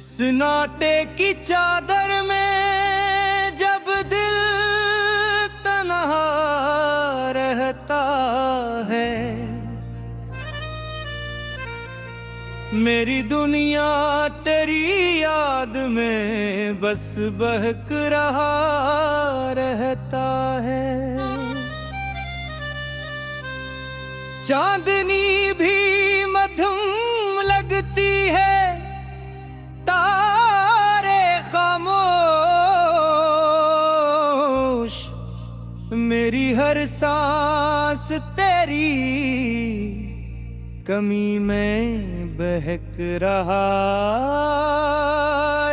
सन्नाटे की चादर में जब दिल तन्हा रहता है, मेरी दुनिया तेरी याद में बस बहक रहा रहता है। चांदनी भी मध्यम लगती है, तारे खामोश, मेरी हर सांस तेरी कमी में बहक रहा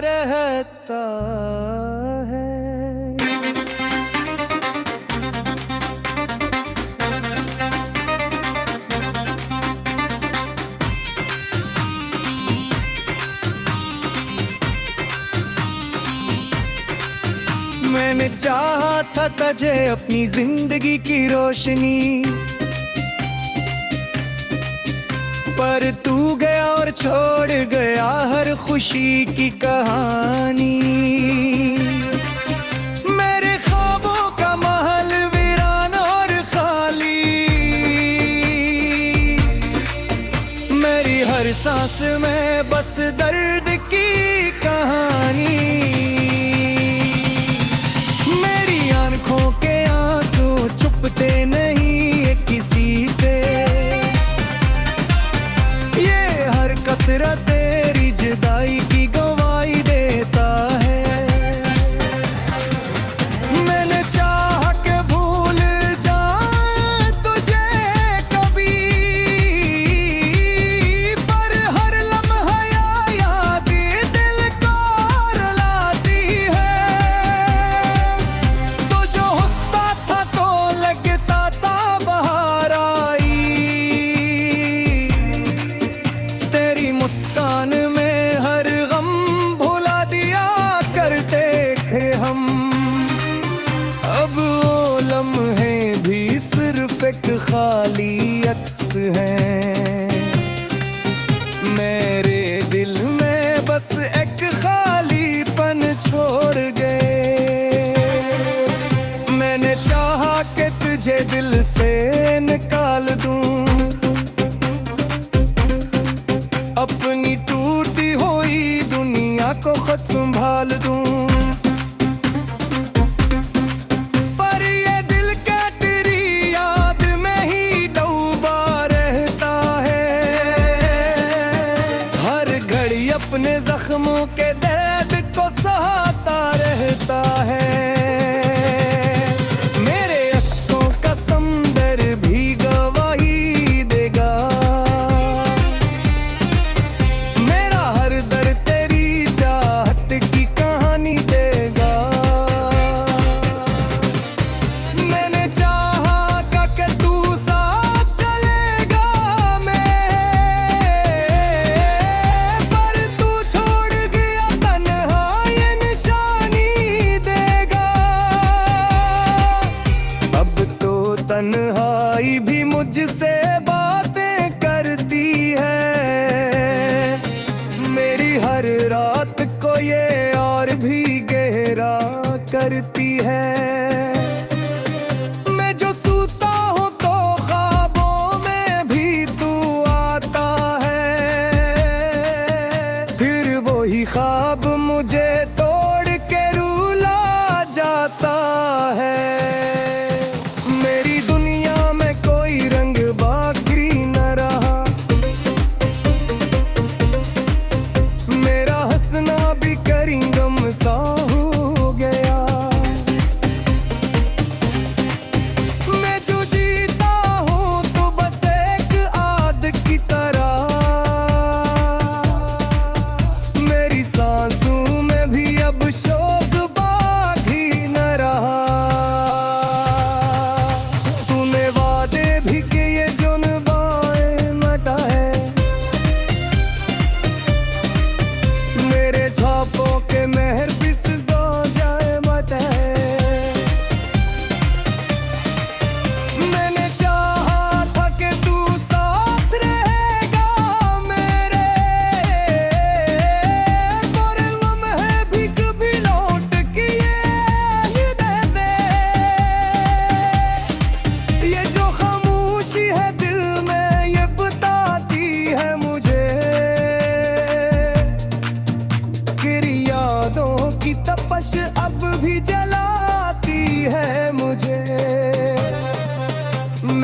रहता है। मैंने चाहा था तुझे अपनी जिंदगी की रोशनी, पर तू गया और छोड़ गया हर खुशी की कहानी। मेरे ख्वाबों का महल वीरान और खाली, मेरी हर सांस में बस दर्द की कहानी। मेरी आंखों के आंसू छुपते नहीं किसी से, कतरा तेरी जुदाई की गवाही देता है। मैंने चाहा के भूल जाऊं तुझे कभी, पर हर लम्हा याद दिल को रुलाती है। तो जो हंसता था तो लगता था बाहर आई, मुस्कान में हर गम भुला दिया करते थे हम। अब वो लम्हे भी सिर्फ एक खाली अक्स हैं, मेरे दिल में बस एक खालीपन छोड़ गए। मैंने चाहा कि तुझे दिल से निकाल दूं, अपनी टूटी हुई दुनिया को खुद संभाल दूं, पर ये दिल का तेरी याद में ही डूबा रहता है। हर घड़ी अपने जख्मों के दर्द को सहाता रहता है। मेरे अश्कों का समंदर भी गवाही देगा, तन्हाई भी मुझसे बातें करती है। मेरी हर रात को ये और भी गहरा करती है। मैं जो सोता हूँ तो ख्वाबों में भी तू आता है, फिर वही ख्वाब मुझे तोड़ के रुला जाता है। सा हो गया मैं जो जीता हूँ तो बस एक आद की तरह, मेरी सांसों में भी अब शौक बाकी न रहा।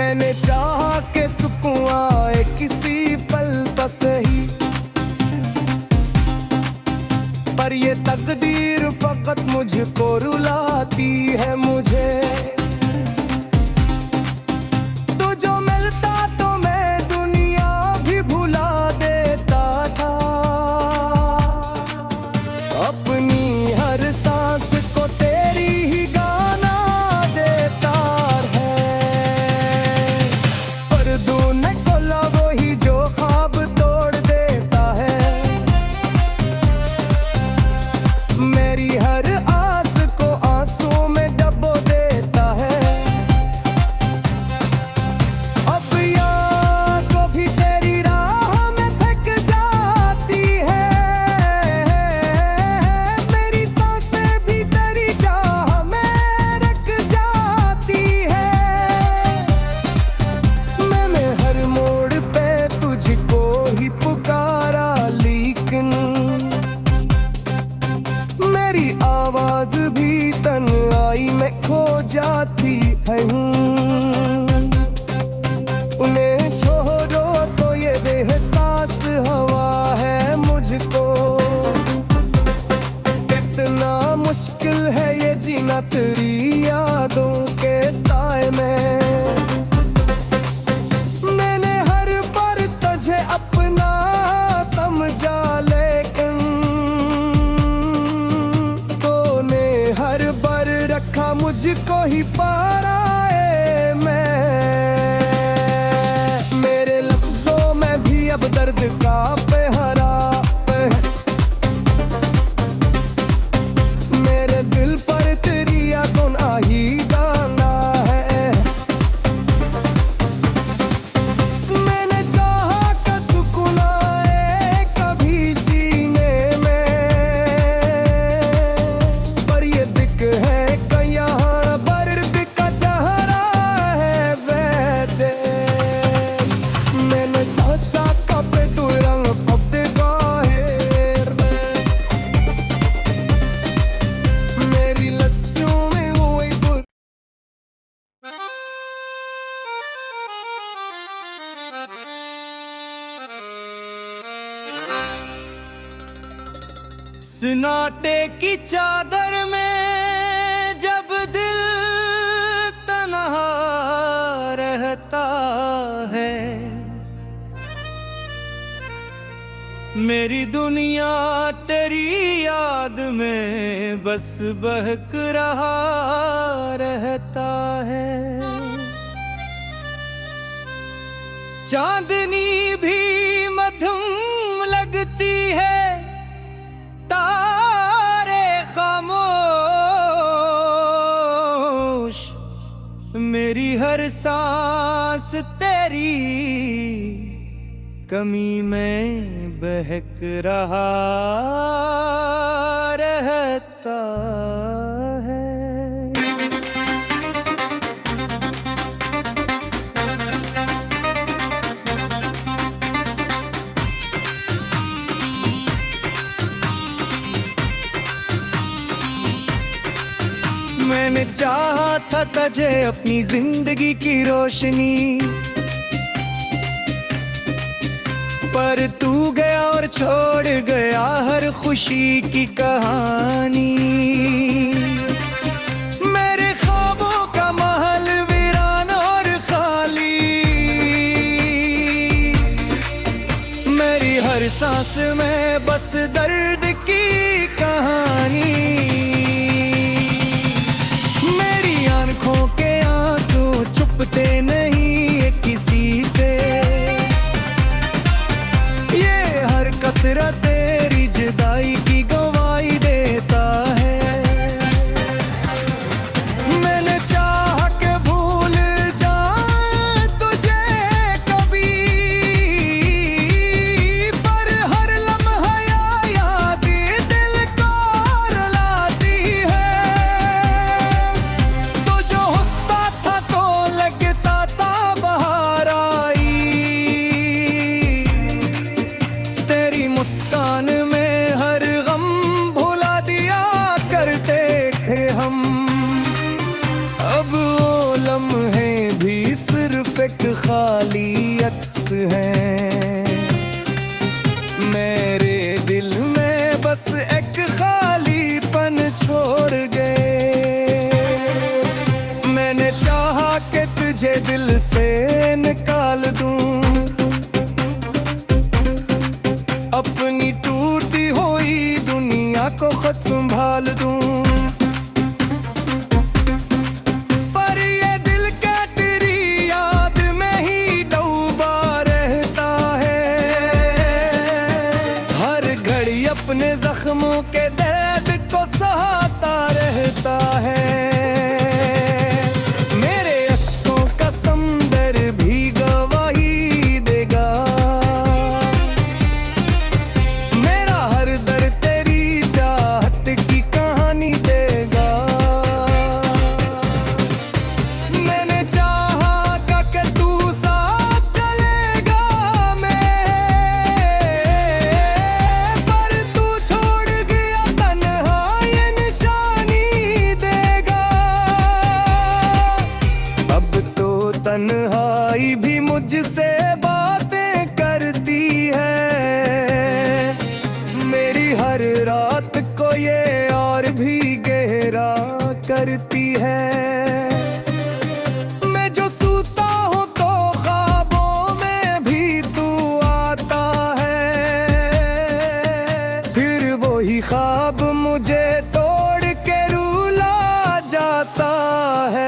मैंने चाहा के सुकून आए किसी पल बस ही, पर ये तकदीर फकत मुझको रुलाती है। मुझे तो जो मिलता तो मैं दुनिया भी भुला देता था, अपनी हर सांस को तेरी ही गाना देता है। पर दूने कोला वही जो ख्वाब तोड़ देता है, मेरी हर आस को आंसू में डबो देता है। अब यार को भी तेरी राह में थक जाती है, मेरी सांसें भी तेरी चाह में रख जाती है। मैंने हर मोड़ पे तुझको ही पुकारा, लेकिन मेरी आवाज भी तन्हाई में खो जाती है। उन्हें छोड़ो तो ये बेहसास हवा है मुझको, इतना मुश्किल है ये जीना तेरी यादों के साए में। मैंने हर बार तुझे अपना समझा, लेकिन तूने हर बार रखा मुझको ही पाराए में। मेरे लफ्जों में भी अब दर्द का पहरा है, मेरे दिल पर तेरी यादों आही गाना है। मैंने चाहा का सुकून आए कभी सीने में, पर ये दिक है कि यहाँ बर्फ का चेहरा है वैसे। मैंने सोचा कब तू रंग पब गाहिर, मेरी लस्तियों में वही बुर। सन्नाटे की चादर में जब दिल तन्हा रहता है, मेरी दुनिया तेरी याद में बस बहक रहा रहता है। चांदनी भी मध्यम लगती है, तारे खामोश, मेरी हर सांस तेरी कमी में बहक रहा रहता है। मैंने चाहा था तुझे अपनी जिंदगी की रोशनी, पर तू गया और छोड़ गया हर खुशी की कहानी। मेरे ख्वाबों का महल वीरान और खाली, मेरी हर सांस में बस दर्द की कहानी। मेरी आंखों के आंसू छुपते नहीं किसी से, ये हर कतरा तेरी जुदाई की गवाही देता है। एक खाली अक्स हैं। मेरे दिल में बस एक खालीपन छोड़ गए। मैंने चाहा कि तुझे दिल से निकाल दूं, अपनी टूटी हुई दुनिया को खुद संभाल दूं। अपने जख्मों के दर्द को सहाता रहता है। मेरे अश्कों का समंदर भी गवाही देगा। मेरा हर दर्द तेरी चाहत की कहानी देगा। मैंने चाहा कि तू साथ चलेगा तन्हाई भी मुझसे बातें करती है। मेरी हर रात को ये और भी गहरा करती है। मैं जो सूता हूँ तो ख्वाबों में भी तू आता है। फिर वही ख्वाब मुझे तोड़ के रुला जाता है।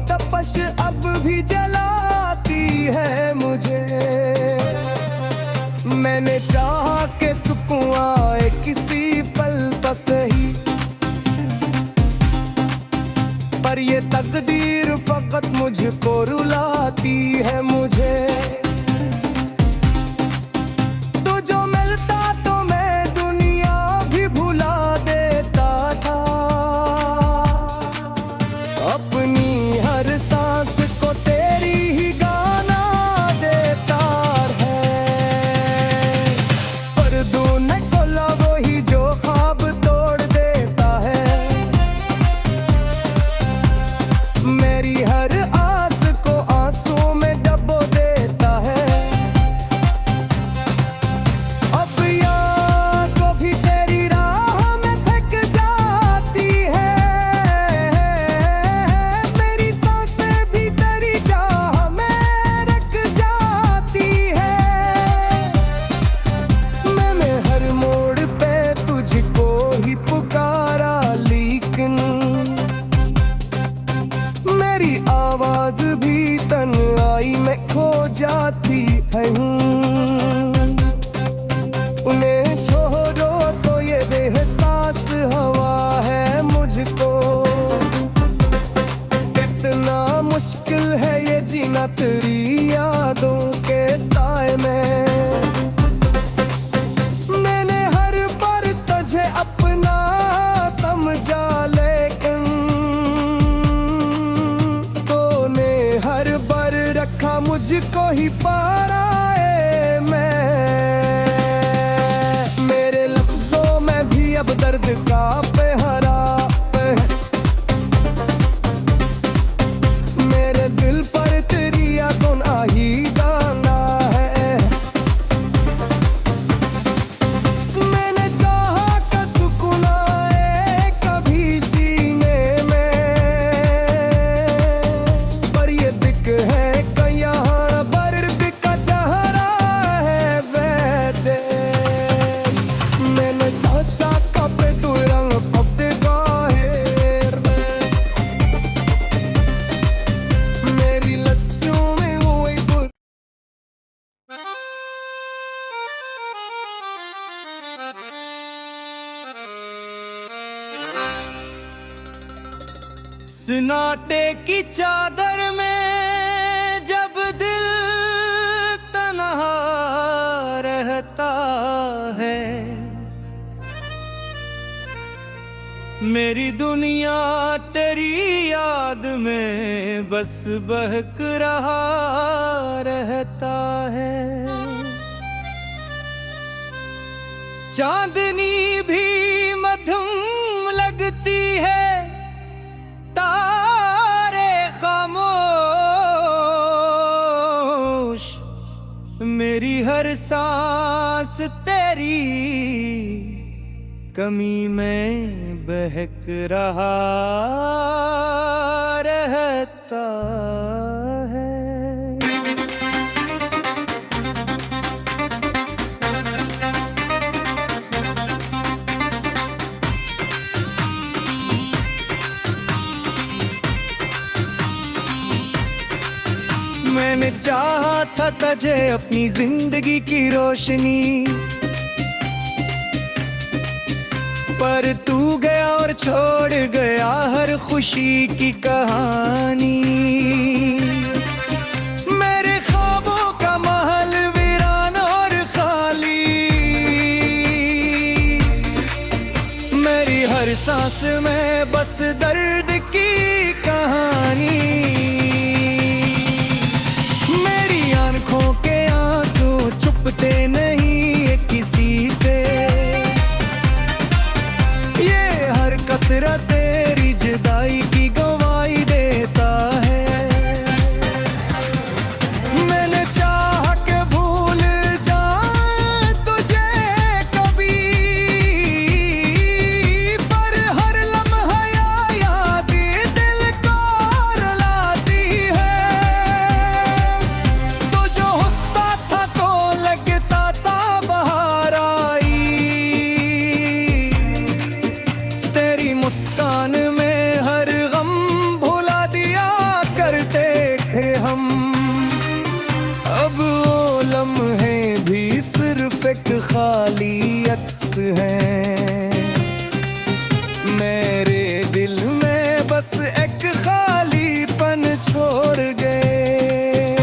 तपश अब भी जलाती है मुझे। मैंने चाहा कि सुकून आए किसी पल पर सही, पर ये तकदीर फकत मुझको रुलाती है मुझे। तो जो मिलता तो मैं दुनिया भी भुला देता था। अपनी हर सांस को तेरी ही गाना देता है। पर दूने कोला वही जो ख्वाब तोड़ देता है। मेरी हर आस को आंसू में डबो देता है। अब यार को भी तेरी राह में थक जाती है। मेरी आवाज भी तन्हाई में खो जाती है। उन्हें छोड़ो तो ये बेहसास हवा है मुझको। कितना मुश्किल है ये जीना तेरी यादों के साए में। मैंने हर बार तुझे अपना समझा, लेकिन हर बार रखा मुझको ही पाराए में। मेरे लफ्जों में भी अब दर्द का पहरा है। मेरे दिल पर तेरी यादों आ ही गाना है। सन्नाटे की चादर में जब दिल तन्हा रहता है, मेरी दुनिया तेरी याद में बस बहक रहा रहता है। चांदनी भी मध्यम लगती है, तारे खामोश, मेरी हर सांस तेरी कमी में बहक रहा रहता है। मैंने चाहा था तुझे अपनी जिंदगी की रोशनी, पर तू गया और छोड़ गया हर खुशी की कहानी। मेरे ख्वाबों का महल वीरान और खाली, मेरी हर सांस में बस दर्द की कहानी। मेरी आंखों के आंसू छुपते नहीं किसी से, कतरा तेरी जुदाई की गवाही देता है। मैंने चाहा के भूल जाऊं तुझे कभी, पर हर लम्हा याद दिल को रुलाती है। तो जो हंसता था तो लगता था बाहर आई, मुस्कान में हर गम भुला दिया करते थे हम। अब वो लम्हे भी सिर्फ एक खाली अक्स हैं, मेरे दिल में बस एक खालीपन छोड़ गए।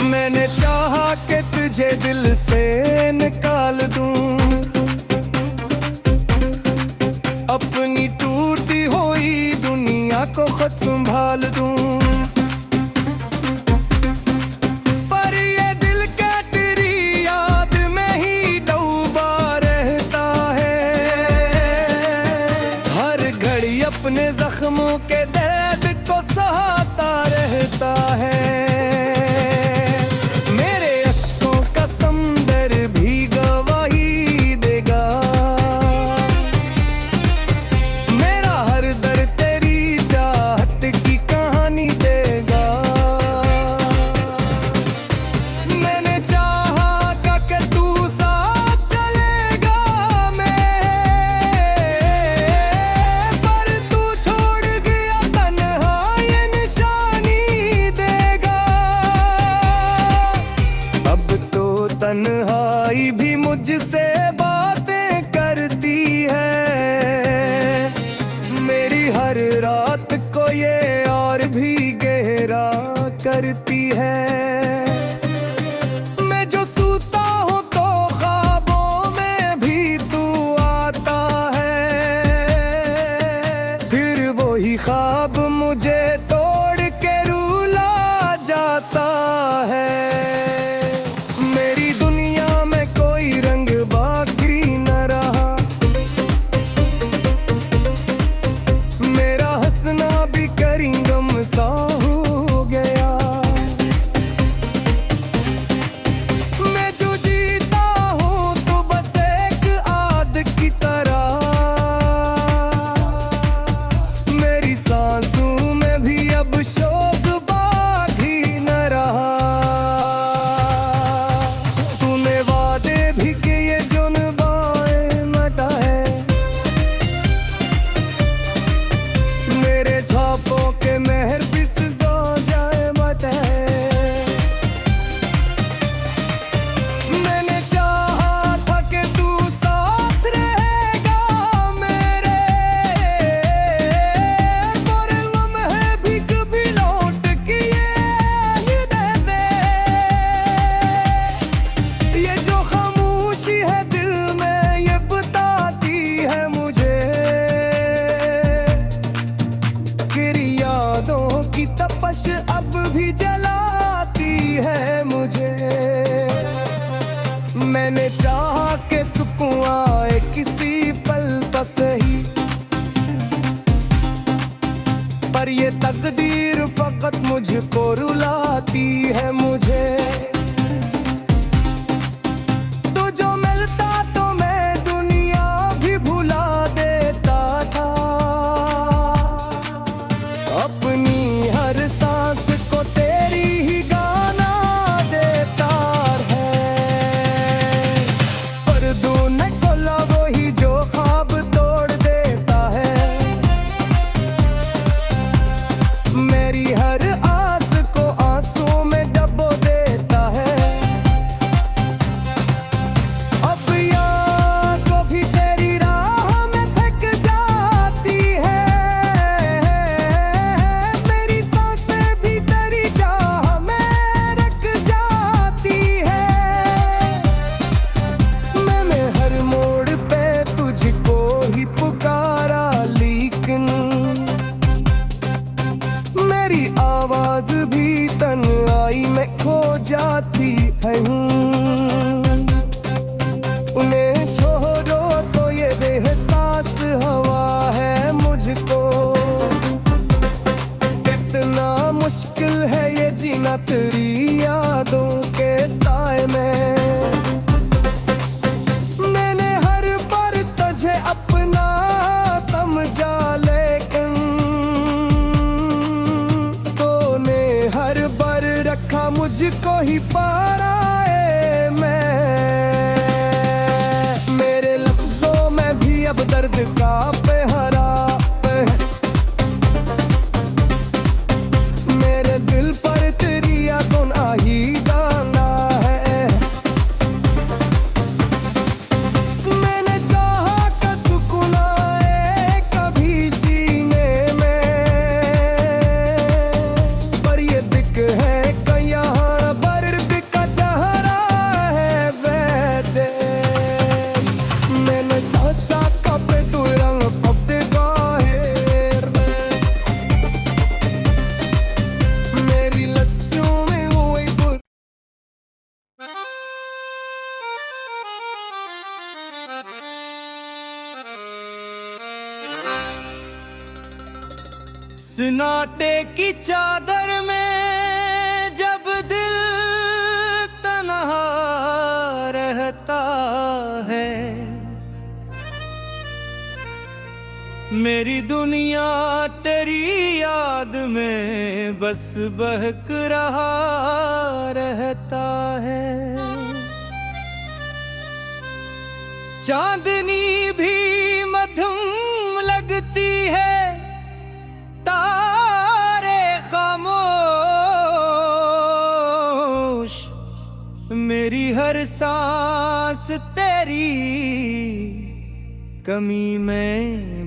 मैंने चाहा कि तुझे दिल से निकाल दूं, अपनी टूटी हुई दुनिया को खुद संभाल दूं, पर ये दिल का तेरी याद में ही डूबा रहता है। हर घड़ी अपने जख्मों के दर्द को सहाता रहता है। मेरे अश्कों का समंदर भी गवाही देगा, तन्हाई भी मुझसे बातें करती है। मेरी हर रात को ये और भी गहरा करती है। मैं जो सोता हूँ तो ख्वाबों में भी तू आता है, फिर वही ख्वाब मुझे तोड़ के रुला जाता है। सा हो गया मैं जो जीता हूँ तो बस एक आद की तरह, मेरी सांसों में भी अब शोक बाकी न रहा। मैंने चाहा के सुकून आए किसी पल बस ही, पर ये तकदीर फकत मुझको रुलाती है। मुझे तो जो मिलता तो मैं दुनिया भी भुला देता था, अपनी हर सांस को तेरी ही गाना देता है। पर दूने कोला वही जो ख्वाब तोड़ देता है, मेरी हर आस को आंसू में डबो देता है। अब यार को भी तेरी राह में थक जाती है, मेरी सांसें भी तेरी चाह में रख जाती है। मैंने हर मोड़ पे तुझको ही पुकारा, लेकिन मेरी आवाज भी तन्हाई में खो जाती है। उन्हें छोड़ो तो ये बेहसास हवा है मुझको, इतना मुश्किल है ये जीना तेरी यादों के साए में। मैंने हर बार तुझे अपना समझा, लेकिन तूने हर बार रखा मुझको ही पाराए में। मेरे लफ्जों में भी अब दर्द का पहरा है, मेरे दिल पर तेरी यादों आही गाना है। मैंने चाहा का सुकून आए कभी सीने में, पर ये दिक है कि यहाँ दर्द का चेहरा है वैसे। मैंने सोचा कब तू रंग पब गाहिर, मेरी लस्तियों में वही बुर। सन्नाटे की चादर में जब दिल तन्हा रहता है, मेरी दुनिया तेरी याद में बस बहक रहा रहता है। चांदनी भी मध्यम लगती है, तारे खामोश, मेरी हर सांस तेरी कमी में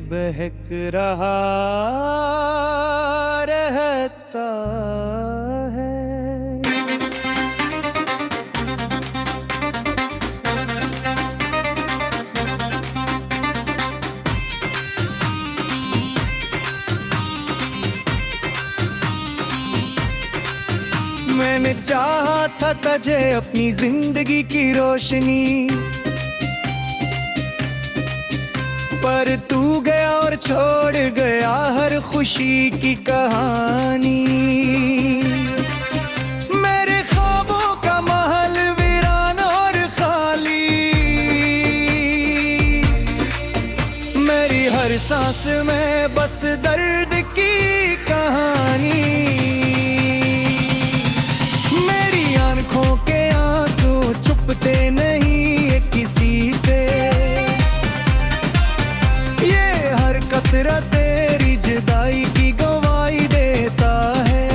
बहक रहा रहता है। मैंने चाहा था तुझे अपनी जिंदगी की रोशनी, पर तू गया और छोड़ गया हर खुशी की कहानी। मेरे ख्वाबों का महल वीरान और खाली, मेरी हर सांस में बस दर्द की कहानी। मेरी आंखों के आंसू छुपते नहीं किसी से, ये हर कतरा तेरी जुदाई की गवाही देता है।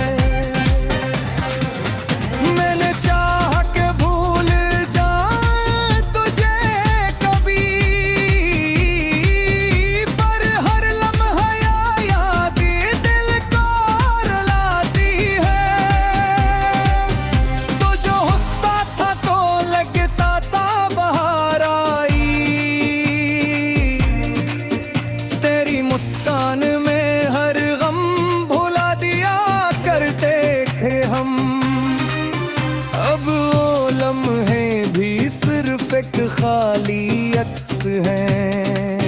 एक खाली अक्स हैं।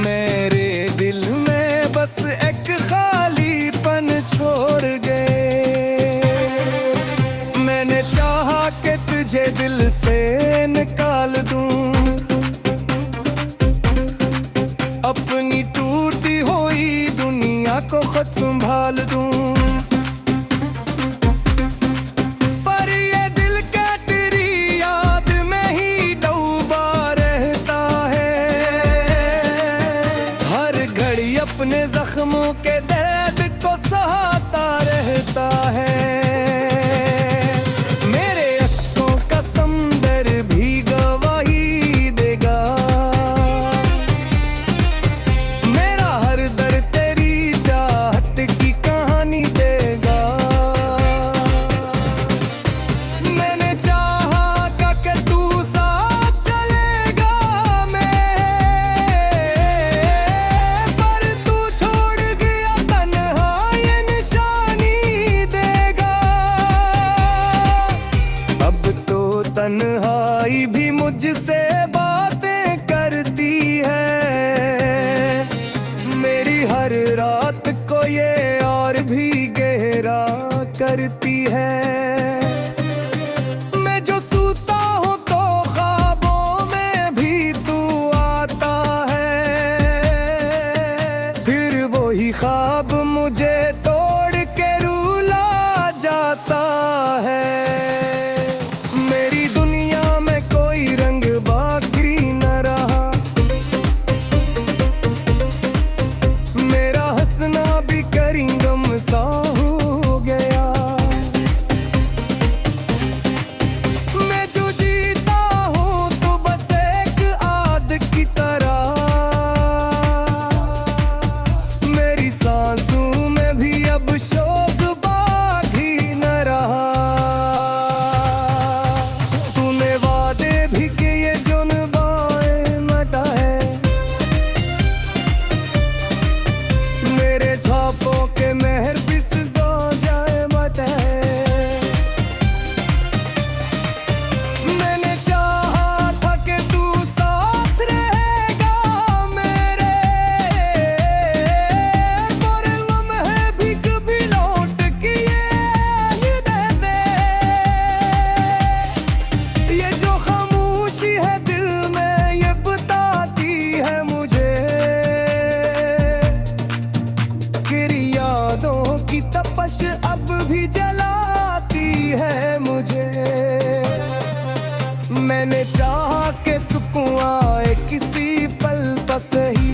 मेरे दिल में बस एक खालीपन छोड़ गए। मैंने चाहा कि तुझे दिल से निकाल दूं, अपनी टूटी हुई दुनिया को खुद संभाल दूं। पर ये दिल क्या तेरी याद में ही डूबा रहता है। हर घड़ी अपने जख्मों के दर्द को सहाता रहता है। मेरे अश्कों का समंदर भी गवाही देगा। मेरा हर दर्द तेरी चाहत की कहानी देगा। मैंने चाहा था कि तू साथ चलेगा मैं, पर तू छोड़ गया तन्हा ये निशानी देगा। अब तो तन्हाई भी मुझसे बातें करती है। मेरी हर रात को ये और भी गहरा करती है। मैं जो सूता हूँ तो ख्वाबों में भी तू आता है। फिर वही ख्वाब मुझे तोड़ के रुला जाता है। मेरी दुनिया में कोई रंग बाकी न रहा। मेरा हंसना भी करी गम सा हो गया। मैं जो जीता हूँ तो बस एक आद की तरह। मेरी सांसों में भी अब शोक बाकी न रहा। तूने वादे भी किए जो निभाए मटा है। मेरे छापों के मेहर भी सजा जाए मत है। मैंने चाहा था कि तू साथ रहेगा मेरे, पर लम्हे भी कभी लौट के ये दे दे। ये जो खामोशी है दिल में ये बताती है मुझे कि यादों की तपश अब भी जलाती है मुझे। मैंने चाहा कि सुकून आए किसी पल पर सही।